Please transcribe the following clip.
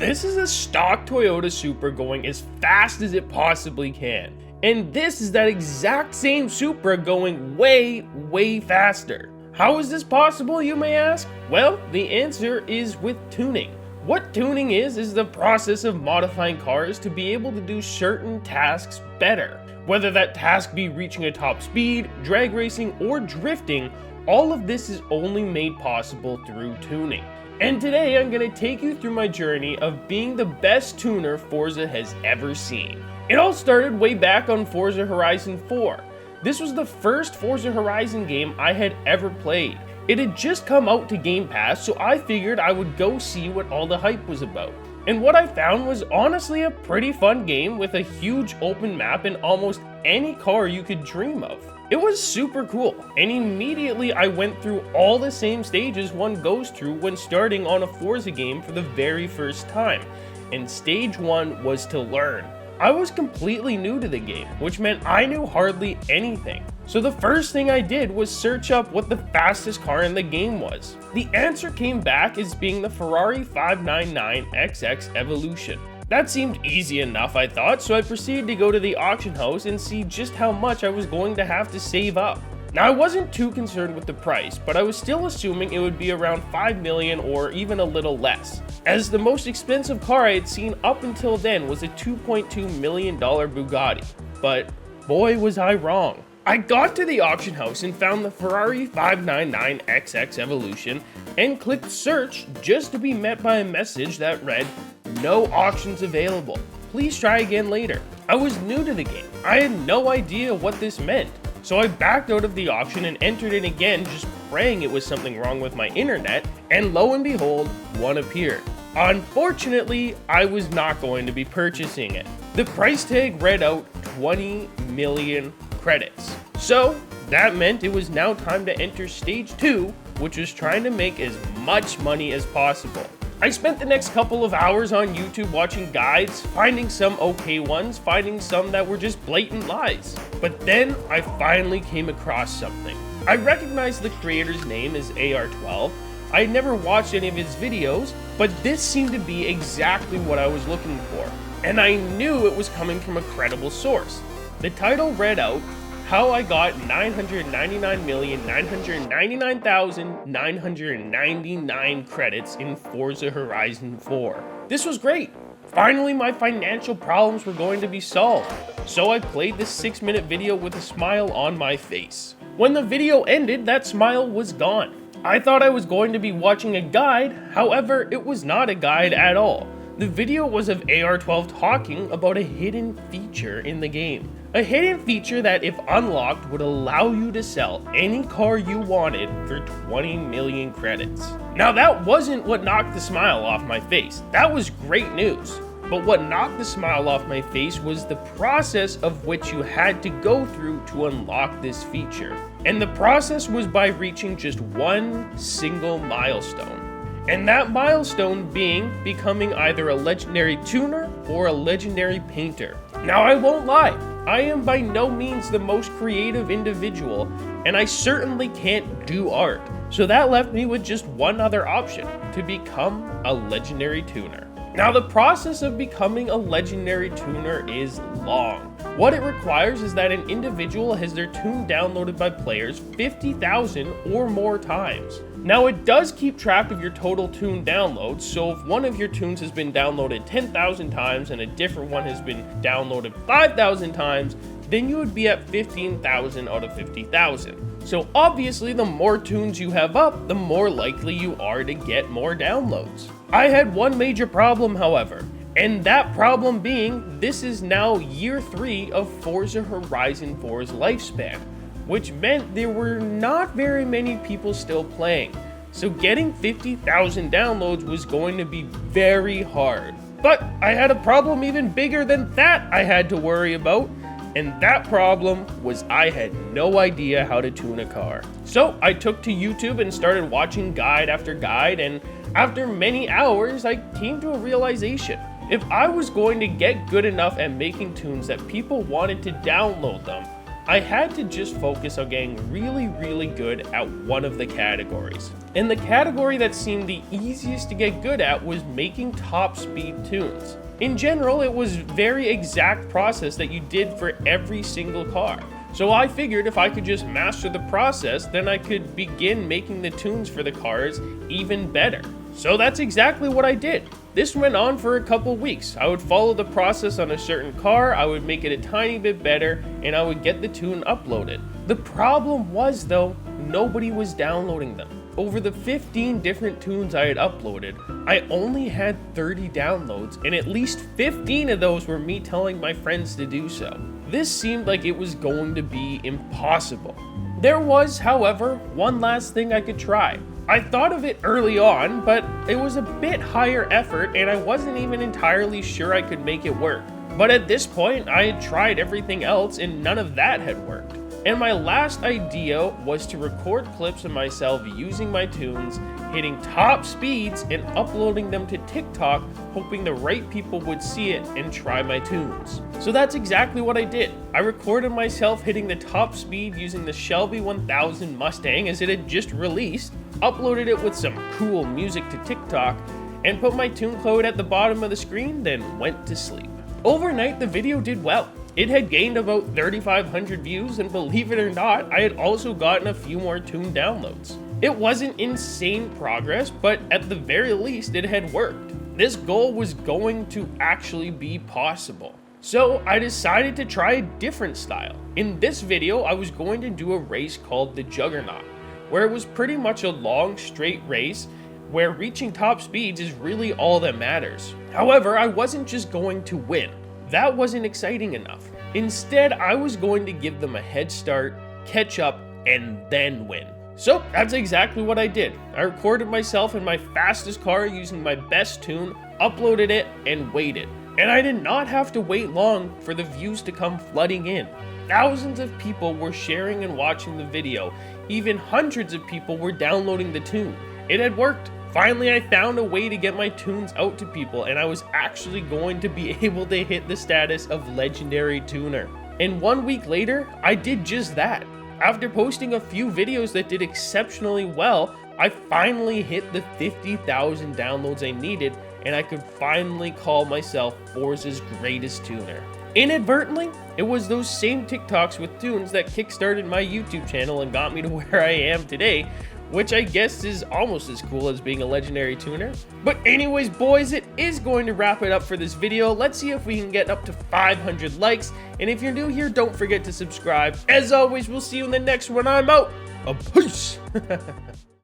This is a stock Toyota Supra going as fast as it possibly can. And this is that exact same Supra going way faster. How is this possible, you may ask? Well, the answer is with tuning. What tuning is the process of modifying cars to be able to do certain tasks better. Whether that task be reaching a top speed, drag racing, or drifting, all of this is only made possible through tuning. And today I'm going to take you through my journey of being the best tuner Forza has ever seen. It all started way back on Forza Horizon 4. This was the first Forza Horizon game I had ever played. It had just come out to Game Pass, so I figured I would go see what all the hype was about. And what I found was honestly a pretty fun game with a huge open map and almost any car you could dream of. It was super cool, and immediately I went through all the same stages one goes through when starting on a Forza game for the very first time, and stage 1 was to learn. I was completely new to the game, which meant I knew hardly anything. So the first thing I did was search up what the fastest car in the game was. The answer came back as being the Ferrari 599XX Evolution. That seemed easy enough, I thought, so I proceeded to go to the auction house and see just how much I was going to have to save up. Now, I wasn't too concerned with the price, but I was still assuming it would be around 5 million or even a little less, as the most expensive car I had seen up until then was a $2.2 million Bugatti. But boy, was I wrong. I got to the auction house and found the Ferrari 599XX Evolution and clicked search just to be met by a message that read, "No auctions available. Please try again later." I was new to the game. I had no idea what this meant. So I backed out of the auction and entered in again, just praying it was something wrong with my internet, and lo and behold, one appeared. Unfortunately, I was not going to be purchasing it. The price tag read out 20 million credits. So that meant it was now time to enter stage 2, which was trying to make as much money as possible. I spent the next couple of hours on YouTube watching guides, finding some okay ones, finding some that were just blatant lies. But then I finally came across something. I recognized the creator's name as AR12. I had never watched any of his videos, but this seemed to be exactly what I was looking for. And I knew it was coming from a credible source. The title read out, "How I Got 999,999,999 credits in Forza Horizon 4. This was great. Finally, my financial problems were going to be solved. So I played this 6-minute video with a smile on my face. When the video ended, that smile was gone. I thought I was going to be watching a guide, however, it was not a guide at all. The video was of AR12 talking about a hidden feature in the game. A hidden feature that, if unlocked, would allow you to sell any car you wanted for 20 million credits. Now, that wasn't what knocked the smile off my face. That was great news. But what knocked the smile off my face was the process of which you had to go through to unlock this feature. And the process was by reaching just one single milestone. And that milestone being becoming either a legendary tuner or a legendary painter. Now, I won't lie, I am by no means the most creative individual, and I certainly can't do art. So that left me with just one other option, to become a legendary tuner. Now, the process of becoming a legendary tuner is long. What it requires is that an individual has their tune downloaded by players 50,000 or more times. Now, it does keep track of your total tune downloads, so if one of your tunes has been downloaded 10,000 times and a different one has been downloaded 5,000 times, then you would be at 15,000 out of 50,000. So obviously, the more tunes you have up, the more likely you are to get more downloads. I had one major problem, however, and that problem being, this is now year 3 of Forza Horizon 4's lifespan, which meant there were not very many people still playing. So getting 50,000 downloads was going to be very hard. But I had a problem even bigger than that I had to worry about, and that problem was I had no idea how to tune a car. So I took to YouTube and started watching guide after guide, and after many hours, I came to a realization. If I was going to get good enough at making tunes that people wanted to download them, I had to just focus on getting really good at one of the categories. And the category that seemed the easiest to get good at was making top speed tunes. In general, it was very exact process that you did for every single car. So I figured if I could just master the process, then I could begin making the tunes for the cars even better. So that's exactly what I did. This went on for a couple weeks. I would follow the process on a certain car, I would make it a tiny bit better, and I would get the tune uploaded. The problem was though, nobody was downloading them. Over the 15 different tunes I had uploaded, I only had 30 downloads, and at least 15 of those were me telling my friends to do so. This seemed like it was going to be impossible. There was, however, one last thing I could try. I thought of it early on, but it was a bit higher effort and I wasn't even entirely sure I could make it work. But at this point, I had tried everything else and none of that had worked. And my last idea was to record clips of myself using my tunes, hitting top speeds, and uploading them to TikTok, hoping the right people would see it and try my tunes. So that's exactly what I did. I recorded myself hitting the top speed using the Shelby 1000 Mustang as it had just released, uploaded it with some cool music to TikTok, and put my tune code at the bottom of the screen, then went to sleep. Overnight, the video did well. It had gained about 3,500 views, and believe it or not, I had also gotten a few more tune downloads. It wasn't insane progress, but at the very least it had worked. This goal was going to actually be possible. So I decided to try a different style. In this video, I was going to do a race called the Juggernaut, where it was pretty much a long straight race where reaching top speeds is really all that matters. However, I wasn't just going to win. That wasn't exciting enough. Instead, I was going to give them a head start, catch up, and then win. So that's exactly what I did. I recorded myself in my fastest car using my best tune, uploaded it, and waited. And I did not have to wait long for the views to come flooding in. Thousands of people were sharing and watching the video. Even hundreds of people were downloading the tune. It had worked. Finally, I found a way to get my tunes out to people, and I was actually going to be able to hit the status of legendary tuner. And 1 week later, I did just that. After posting a few videos that did exceptionally well, I finally hit the 50,000 downloads I needed, and I could finally call myself Forza's greatest tuner. Inadvertently, it was those same TikToks with tunes that kickstarted my YouTube channel and got me to where I am today, which I guess is almost as cool as being a legendary tuner. But anyways, boys, it is going to wrap it up for this video. Let's see if we can get up to 500 likes. And if you're new here, don't forget to subscribe. As always, we'll see you in the next one. I'm out. Peace.